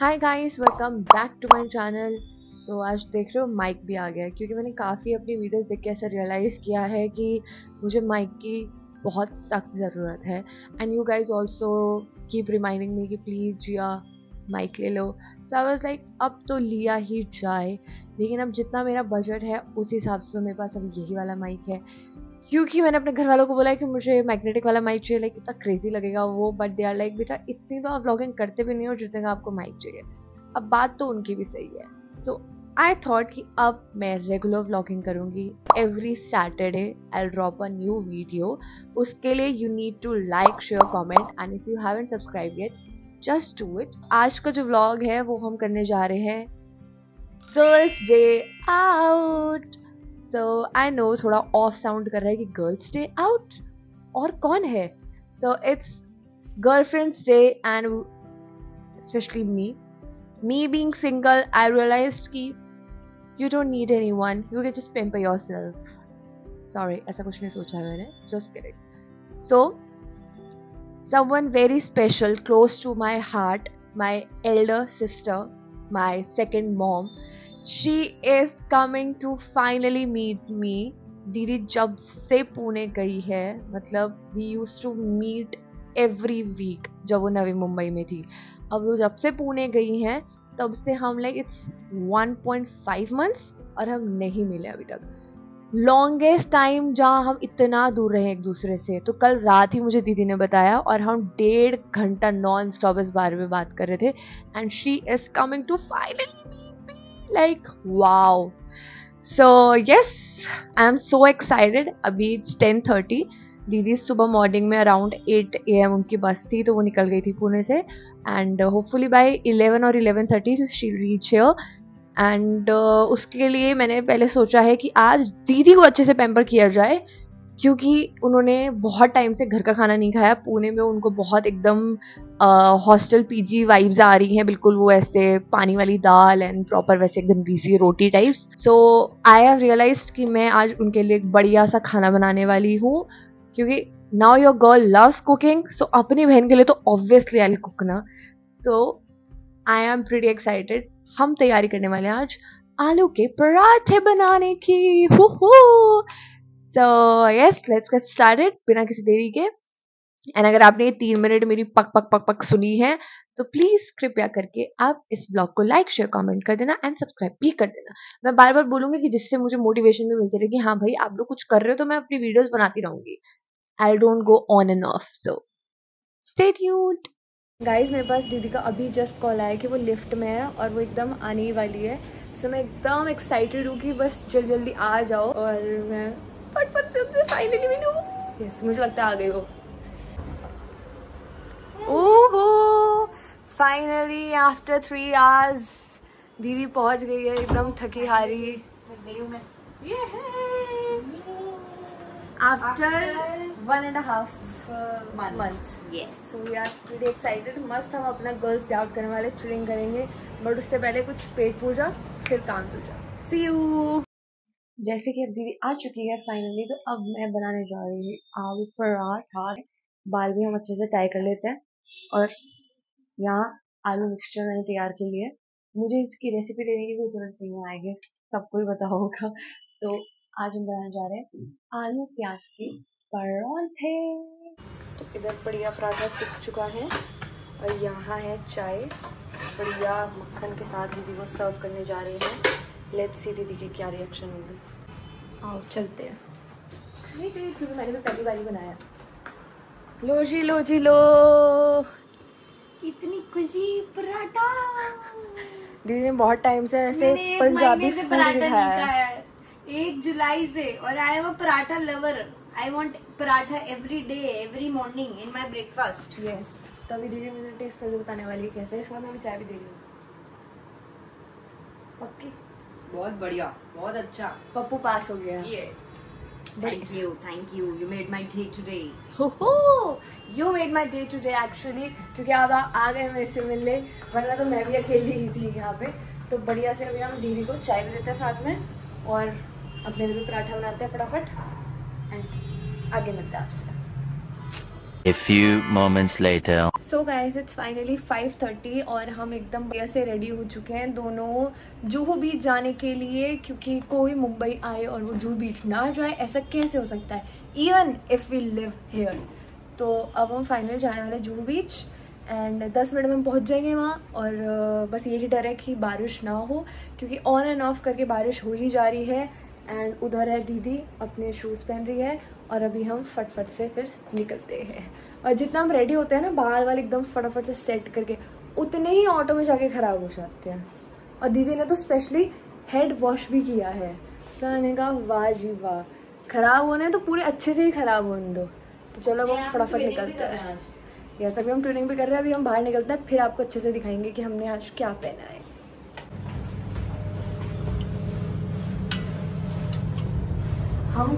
Hi guys, welcome back to my channel. So आज देख रहे हो माइक भी आ गया है, क्योंकि मैंने काफ़ी अपनी वीडियोस देख के ऐसा रियलाइज़ किया है कि मुझे माइक की बहुत सख्त ज़रूरत है। And you guys also keep reminding me कि प्लीज़ जिया माइक ले लो। सो आई वाज लाइक अब तो लिया ही जाए, लेकिन अब जितना मेरा बजट है उस हिसाब से तो मेरे पास अब यही वाला माइक है, क्योंकि मैंने अपने घर वालों को बोला है कि मुझे मैग्नेटिक वाला माइक चाहिए। लाइक इतना क्रेजी लगेगा वो, बट दे आर लाइक बेटा इतनी तो आप व्लॉगिंग करते भी नहीं हो जितने का आपको माइक चाहिए। अब बात तो उनकी भी सही है। सो आई थॉट कि अब मैं रेगुलर व्लॉगिंग करूंगी। Every Saturday I drop a new video. उसके लिए you need to like, share, comment and if you haven't subscribe yet just do it. आज का जो व्लॉग है वो हम करने जा रहे हैं girls day out. So I know थोड़ा ऑफ साउंड कर रहा है कि गर्ल्स डे आउट और कौन है। So it's girlfriends day and specially me being single I realised कि you don't need anyone, you can just pamper yourself. Sorry, ऐसा कुछ नहीं सोचा है मैंने, just kidding. So someone very special close to my heart, my elder sister, my second mom, she is coming to finally meet me. दीदी जब से पुणे गई है, मतलब we used to meet every week जब वो नवी मुंबई में थी। अब वो जब से पुणे गई हैं तब से हम लाइक इट्स 1.5 months और हम नहीं मिले अभी तक। लॉन्गेस्ट टाइम जहाँ हम इतना दूर रहे एक दूसरे से, तो कल रात ही मुझे दीदी ने बताया और हम 1.5 घंटा नॉन स्टॉप इस बारे में बात कर रहे थे। And she is coming to finally meet me, like wow. So yes, I am so excited. अभी इट्स 10:30। दीदी सुबह मॉर्निंग में अराउंड 8 AM उनकी बस थी, तो वो निकल गई थी पुणे से। एंड होपफुली बाय 11 और 11:30 शी रीच हियर। एंड उसके लिए मैंने पहले सोचा है कि आज दीदी को अच्छे से पैम्पर किया जाए, क्योंकि उन्होंने बहुत टाइम से घर का खाना नहीं खाया। पुणे में उनको बहुत एकदम हॉस्टल पीजी वाइब्स आ रही हैं, बिल्कुल वो ऐसे पानी वाली दाल एंड प्रॉपर वैसे एकदम देसी रोटी types. So I have realised कि मैं आज उनके लिए एक बढ़िया सा खाना बनाने वाली हूँ, क्योंकि now your girl loves cooking. So अपनी बहन के लिए तो ऑब्वियसली आई विल कुक ना। सो आई एम प्रीटी एक्साइटेड। हम तैयारी करने वाले हैं आज आलू के पराठे बनाने की। So yes, let's get started बिना किसी देरी के। एंड अगर आपने 3 मिनट मेरी पक पक पक पक सुनी है तो प्लीज कृपया करके आप इस ब्लॉग को लाइक, शेयर, कमेंट कर देना एंड सब्सक्राइब भी कर देना। मैं बार बार बोलूंगी कि जिससे मुझे मोटिवेशन भी मिलती रहे कि हाँ भाई आप लोग कुछ कर रहे हो तो मैं अपनी वीडियोस बनाती रहूंगी। I don't go on end of, so stay tuned. Guys, मेरे पास दीदी का अभी जस्ट कॉल आया कि वो लिफ्ट में है और वो एकदम आने ही वाली है। सो मैं एकदम एक्साइटेड हूँ कि बस जल्दी जल्दी आ जाओ और मैं फटफट से फाइनली मिलूँ। यस, मुझे लगता है आ गई हो। ओहो, फाइनली आफ्टर 3 hours दीदी पहुंच गई है, एकदम थकी हारी। After 1.5 months. Yes. So we are pretty excited. मस्त हम अपना गर्ल्स डे आउट करने वाले, चिलिंग करेंगे, बट उससे पहले कुछ पेट पूजा फिर काम पूजा। See you. जैसे कि अब दीदी आ चुकी है फाइनली, तो अब मैं बनाने जा रही हूँ आलू पराठा। बाल भी हम अच्छे से टाई कर लेते हैं और यहाँ आलू मिक्सचर मैंने तैयार कर लिया है। मुझे इसकी रेसिपी देने की कोई जरूरत नहीं है, आई गेस सबको ही पता होगा। तो आज हम बनाने जा रहे हैं आलू प्याज के पराठे। तो इधर बढ़िया पराठा सीख चुका है और यहाँ है चाय बढ़िया मक्खन के साथ दीदी को सर्व करने जा रहे हैं। लेट्स सी दीदी की क्या रिएक्शन होगी। आओ चलते हैं, क्योंकि मैंने भी पहली बार ही बनाया। लो जी लो जी लो, इतनी खुशी पराठा। दीदी ने बहुत टाइम से ऐसे पंजाबी फूड खाया है। 1 जुलाई से, और I am a paratha lover. I want paratha every day, every morning in my breakfast. Yes. तो अभी दीदी मुझे टेस्ट करके बताने वाली है कैसे। इसके बाद मैं चाय भी दे रही हूँ। पक्की? बहुत बढ़िया, बहुत अच्छा। पप्पू पास हो गया। Thank you, thank you. You made my day today. You made my day today actually, क्योंकि आप आ गए मेरे से मिलने, वरना तो मैं भी अकेली ही थी यहाँ पे। तो बढ़िया से अभी हम दीदी को चाय भी देते हैं साथ में और अपने लिए भी पराठा बनाते हैं फटाफट एंड आगे मिलते हैं आपसे। A few moments later. So guys, it's finally 5:30 और हम एकदम बढ़िया से रेडी हो चुके हैं दोनों जुहू बीच जाने के लिए, क्योंकि कोई मुंबई आए और वो जुहू बीच ना जाए, ऐसा कैसे हो सकता है, even if we live here. तो अब हम फाइनली जाने वाले जुहू बीच एंड 10 मिनट में हम पहुंच जाएंगे वहाँ। और बस यही डर है कि बारिश ना हो, क्योंकि ऑन एंड ऑफ करके बारिश हो ही जा रही है। एंड उधर है दीदी अपने शूज़ पहन रही है और अभी हम फटफट से फिर निकलते हैं। और जितना हम रेडी होते हैं ना बाल वाल एकदम फटाफट से सेट करके, उतने ही ऑटो में जाके ख़राब हो जाते हैं। और दीदी ने तो स्पेशली हेड वॉश भी किया है, तो मैंने कहा वाह जी वाह, ख़राब होने तो पूरे अच्छे से ही ख़राब होने दो। तो चलो हम फटाफट निकलते हैं। यस, अभी हम ट्रेनिंग भी कर रहे हैं, अभी हम बाहर निकलते हैं, फिर आपको अच्छे से दिखाएंगे कि हमने आज क्या पहना है। हम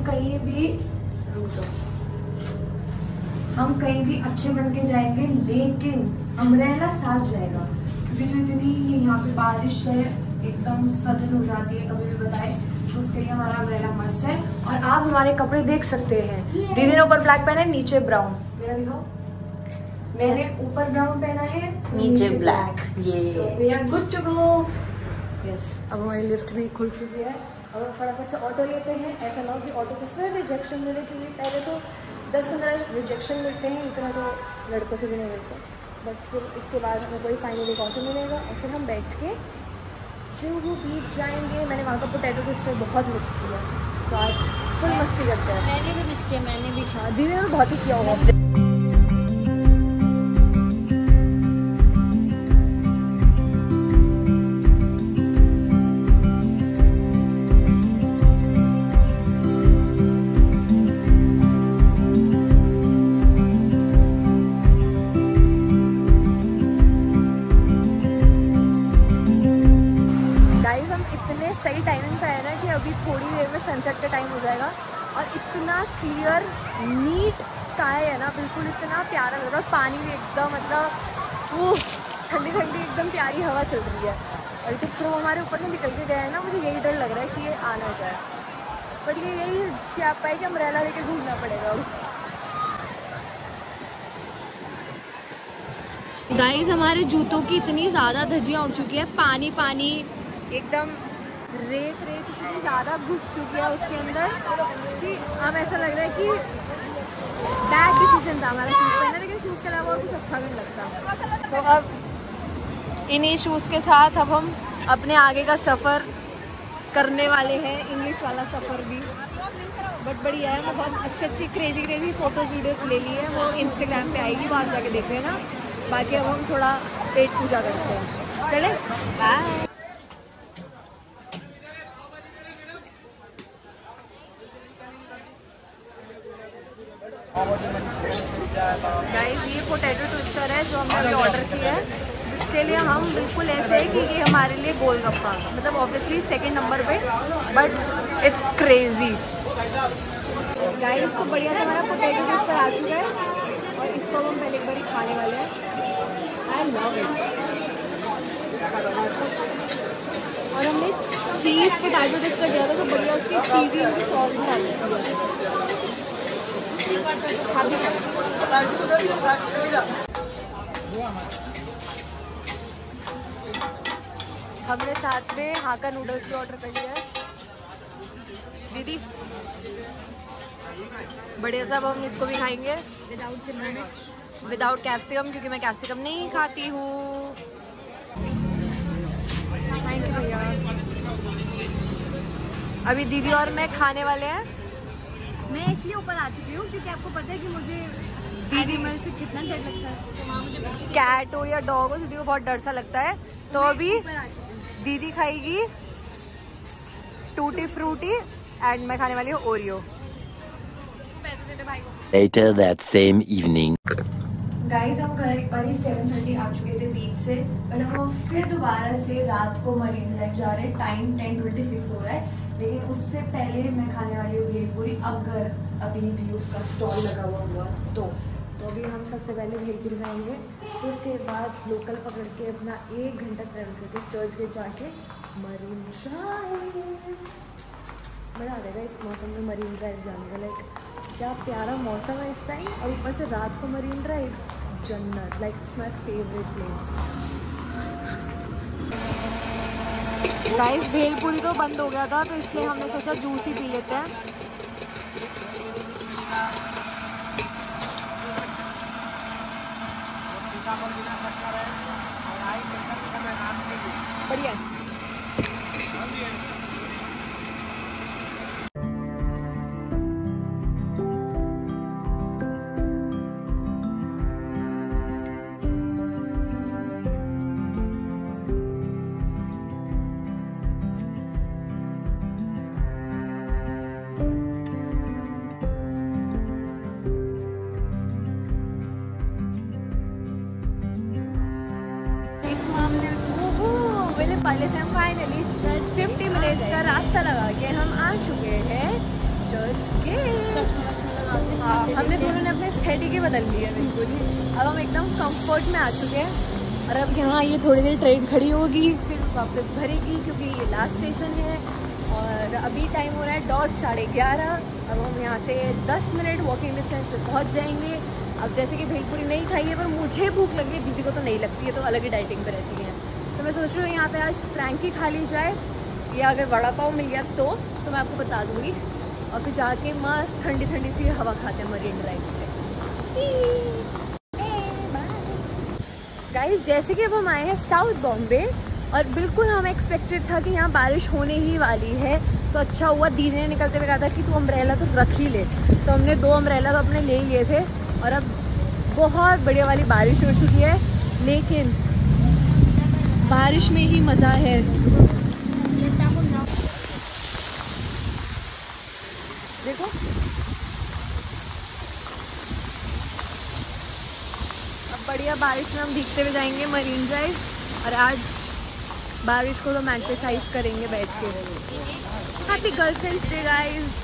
कहीं भी अच्छे बन के जाएंगे, लेकिन अम्ब्रेला साथ जाएगा, क्योंकि जो इतनी यहाँ पे बारिश है एकदम सडन हो जाती है कभी भी बताए, तो उसके लिए हमारा अम्ब्रेला मस्ट है। और आप हमारे कपड़े देख सकते हैं, दीदी ने ऊपर ब्लैक पहना है, नीचे ब्राउन। मेरा दिखाओ, मैंने ऊपर ब्राउन पहना है, नीचे ब्लैक। ये we are good to go. Yes, अब हमारी लिफ्ट भी खुल चुकी है। अब हम फटाफट से ऑटो लेते हैं। ऐसा ना हो कि ऑटो से फिर रिजेक्शन मिले, क्योंकि पहले तो 10-15 रिजेक्शन मिलते हैं, इतना तो लड़कों से भी नहीं मिलते, बट फिर इसके बाद हमें कोई फाइनल एक ऑटो मिलेगा और फिर हम बैठ के जुहू बीच जाएंगे। मैंने वहाँ का पोटैटो ट्विस्टर बहुत मिस किया, तो आज फुल मस्ती करते हैं। मैंने भी मिस किया, मैंने भी। हाँ, दीदी ने तो बहुत ही किया होगा। सही टाइमिंग पे है ना कि अभी थोड़ी देर में सनसेट का टाइम हो जाएगा और इतना क्लियर नीट स्काई है ना, बिल्कुल इतना प्यारा लग रहा है। पानी भी एकदम मतलब वो ठंडी ठंडी एकदम प्यारी हवा चल रही है। और जब तो हमारे ऊपर से निकल के गया है ना, मुझे यही डर लग रहा है कि ये आना जाए, बट ये यही स्यापा है कि अम्ब्रेला लेके घूमना पड़ेगा। गाइस, हमारे जूतों की इतनी ज़्यादा धज्जियाँ उड़ चुकी है, पानी पानी एकदम रेत इतनी ज़्यादा घुस चुकी है उसके अंदर कि अब ऐसा लग रहा है कि बैड डिसीजन था हमारा शूज़ पहनना, लेकिन शूज़ के अलावा और कुछ अच्छा भी नहीं लगता। तो अब इन्हीं शूज़ के साथ अब हम अपने आगे का सफ़र करने वाले हैं, इंग्लिश वाला सफ़र भी। बट बढ़िया है, मैं बहुत अच्छी क्रेजी फ़ोटोज़ वीडियोज़ ले ली है, वो इंस्टाग्राम पे आएगी, वहाँ जाके देख लेना। बाकी अब हम थोड़ा पेट पूजा करते हैं। चले, बाय। गाइस, ये पोटैटो ट्विस्टर है जो हमने अभी ऑर्डर किया है, जिसके लिए हम बिल्कुल ऐसे है कि ये हमारे लिए गोलगप्पा, मतलब ऑब्वियसली सेकंड नंबर पे, बट इट्स क्रेजी। गाइस, तो बढ़िया से हमारा पोटैटो ट्विस्टर आ चुका है और इसको हम पहले एक बार खाने वाले हैं। I love it. और हमने चीज़ पोटैटो ट्विस्टर दिया था, तो बढ़िया उसकी चीज़ी उनकी सॉस भी आ चुकी है। हमने साथ में हाका नूडल्स भी ऑर्डर कर लिया है। दीदी बढ़िया साहब, हम इसको भी खाएंगे विदाउट शिमला मिर्च, विदाउट कैप्सिकम, क्योंकि मैं कैप्सिकम नहीं खाती हूँ। थैंक यू भैया। अभी दीदी और मैं खाने वाले हैं। मैं इसलिए ऊपर आ चुकी हूँ क्योंकि आपको पता है कि मुझे दीदी में से कितना डर लगता है, तो वहाँ मुझे कैट हो या डॉग हो, दीदी को बहुत डर सा लगता है। तो अभी दीदी खाएगी टूटी फ्रूटी एंड मैं खाने वाली हूँ Oreo. Later that same evening. Guys, हम घर एक बार 7:30 आ चुके थे बीच से, बट हम फिर दोबारा से रात को मरीन ड्राइव जा रहे हैं। टाइम 10:26 हो रहा है, लेकिन उससे पहले मैं खाने वाली हूँ भेलपुरी, अगर अभी भी उसका स्टॉल लगा हुआ तो अभी हम सबसे पहले भेलपुरी खाएंगे, तो उसके बाद लोकल पकड़ के अपना 1 घंटा ट्रैवल करके चर्च गेट जाके मरीन ड्राइव। मज़ा आ जाएगा इस मौसम में मरीन ड्राइव जाने का। लाइक क्या प्यारा मौसम है इस टाइम, और ऊपर से रात को मरीन ड्राइव, जन्नत, like it's my favourite place. Guys bhelpuri तो बंद हो गया था, तो इसलिए हमने सोचा जूस ही पी लेते हैं। बढ़िया। पहले से हम फाइनली 50 मिनट्स का रास्ता लगा के हम आ चुके हैं चर्च गेट। हाँ, हमने दोनों ने अपने एस्थेटिक ही बदल ली है बिल्कुल ही। अब हम एकदम कंफर्ट में आ चुके हैं, और अब यहाँ ये थोड़ी देर ट्रेन खड़ी होगी, फिर वापस भरेगी, क्योंकि ये लास्ट स्टेशन है। और अभी टाइम हो रहा है 11:30। अब हम यहाँ से 10 मिनट वॉकिंग डिस्टेंस पे पहुँच जाएंगे। अब जैसे कि भेलपुरी नहीं खाई है, पर मुझे भूख लगी है, दीदी को तो नहीं लगती है, तो अलग ही डाइटिंग पर रहती है। तो मैं सोच रही हूँ यहाँ पे आज फ्रैंकी खा ली जाए, या अगर वड़ा पाव मिल गया तो मैं आपको बता दूँगी। और फिर जाके मस्त ठंडी ठंडी सी हवा खाते हैं मरीन ड्राइव पे। गाइस जैसे कि अब हम आए हैं साउथ बॉम्बे, और बिल्कुल हम एक्सपेक्टेड था कि यहाँ बारिश होने ही वाली है। तो अच्छा हुआ, दीदी ने निकलते हुए कहा था कि तू अम्ब्रेला तो रख ही ले, तो हमने 2 अम्ब्रेला तो अपने ले लिए थे। और अब बहुत बढ़िया वाली बारिश हो चुकी है, लेकिन बारिश में ही मज़ा है। देखो अब बढ़िया बारिश में हम भीगते हुए जाएंगे मरीन ड्राइव, और आज बारिश को तो मैंटेसाइज करेंगे बैठ के। Happy girlfriends day guys.